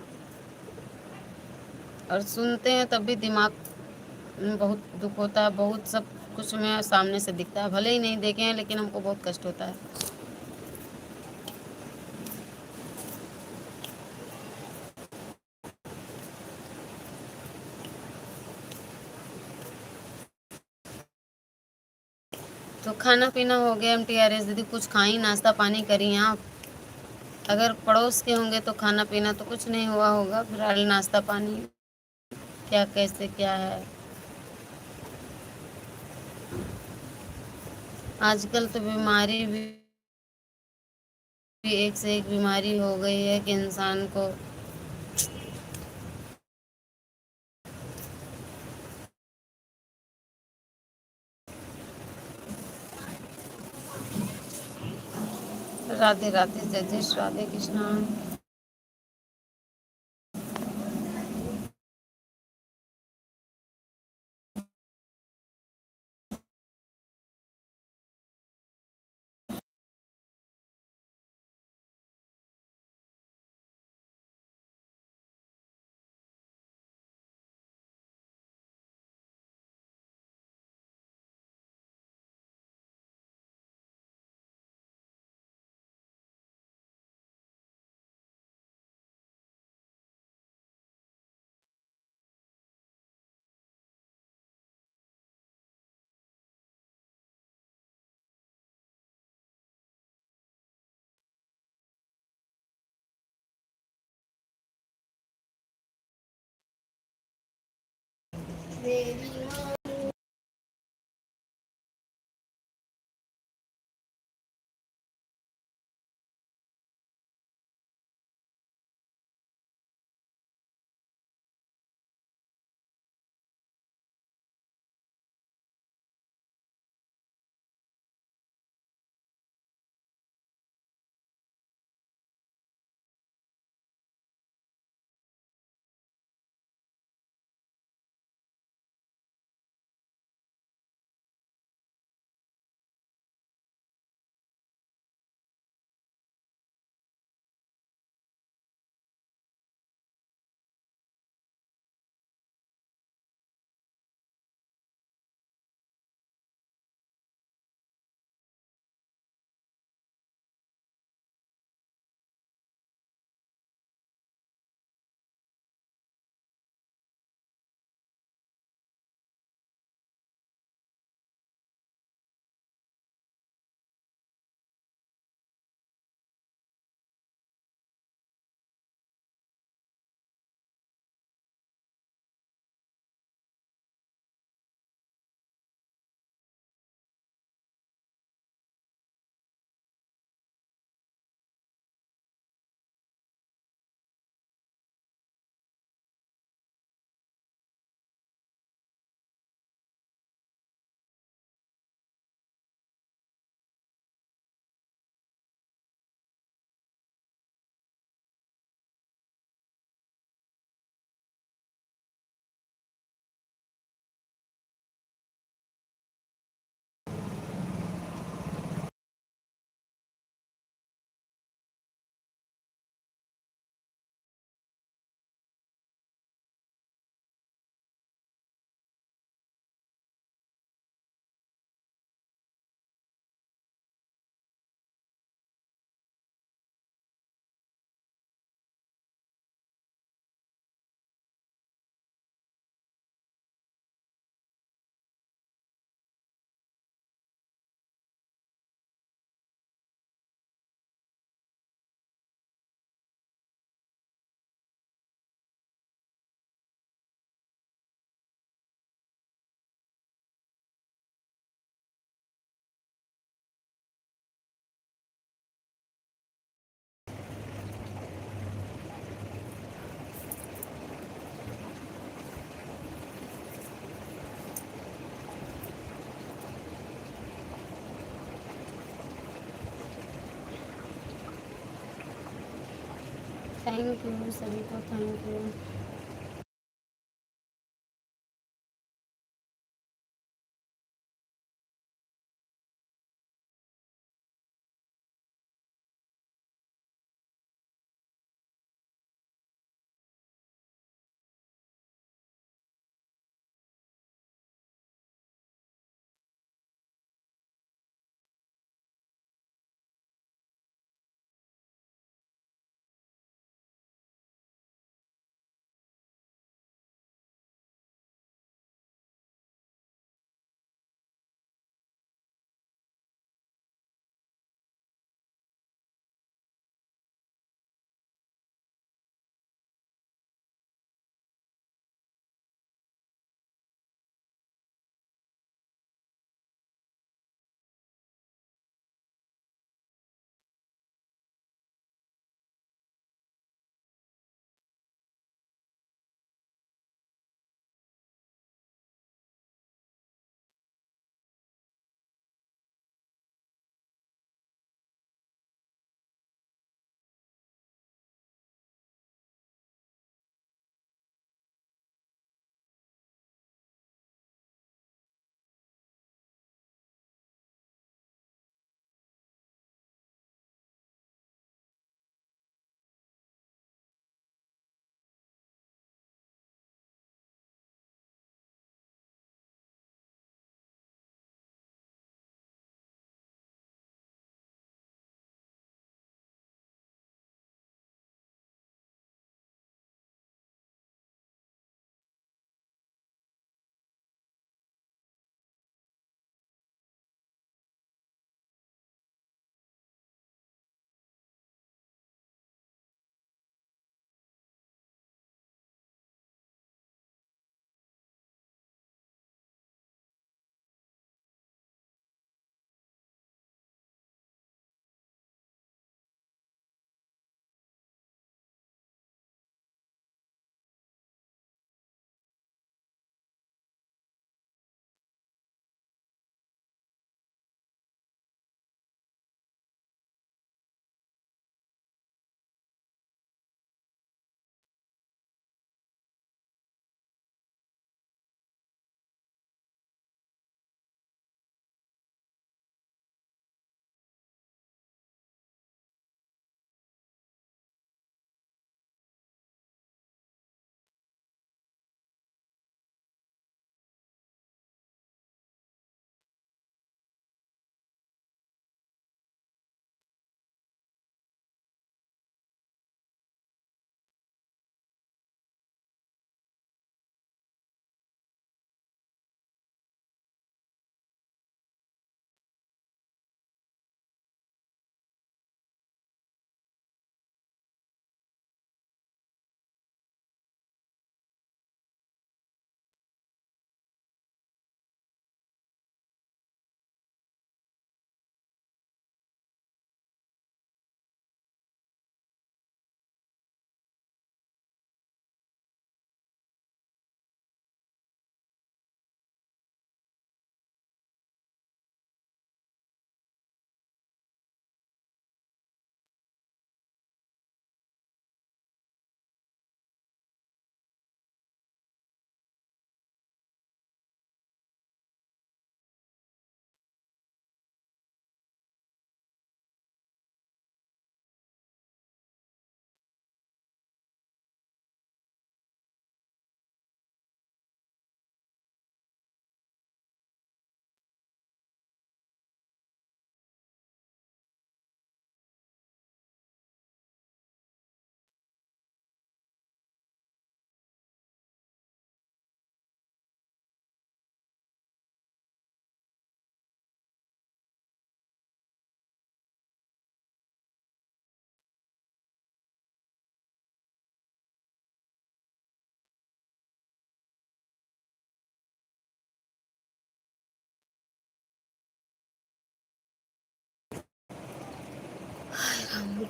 और सुनते हैं तब भी दिमाग में बहुत दुख होता है। बहुत सब कुछ में सामने से दिखता है, भले ही नहीं देखे हैं, लेकिन हमको बहुत कष्ट होता है। तो खाना पीना हो गया MTRS दीदी? कुछ खाई, नाश्ता पानी करी आप? अगर पड़ोस के होंगे तो खाना पीना तो कुछ नहीं हुआ होगा, फिलहाल नाश्ता पानी क्या, कैसे क्या है? आजकल तो बीमारी भी एक से एक बीमारी हो गई है कि इंसान को राधे राधे, जय जय श्री राधे कृष्णा। थैंक यू सभी को, थैंक यू।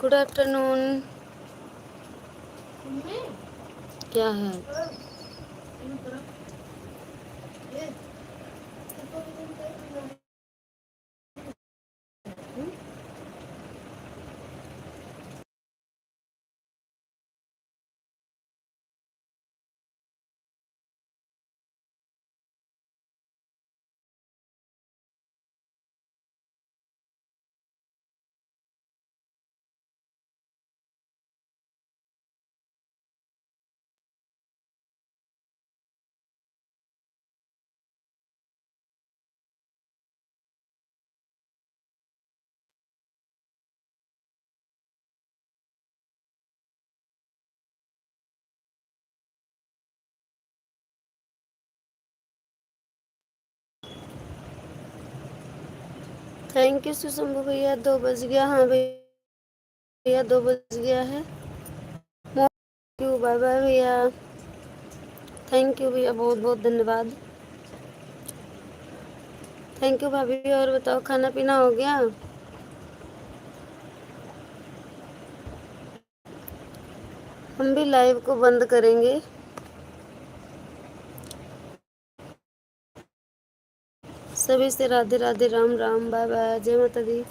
Good afternoon. क्या है? थैंक यू सुशंभू भैया। 2 बज गया। हाँ भैया 2 बज गया है। Thank you. बाय बाय भैया। थैंक यू भैया, बहुत बहुत धन्यवाद। थैंक यू भाभी। और बताओ, खाना पीना हो गया? हम भी लाइव को बंद करेंगे। सभी से राधे राधे, राम राम, बाय बाय, जय माता दी।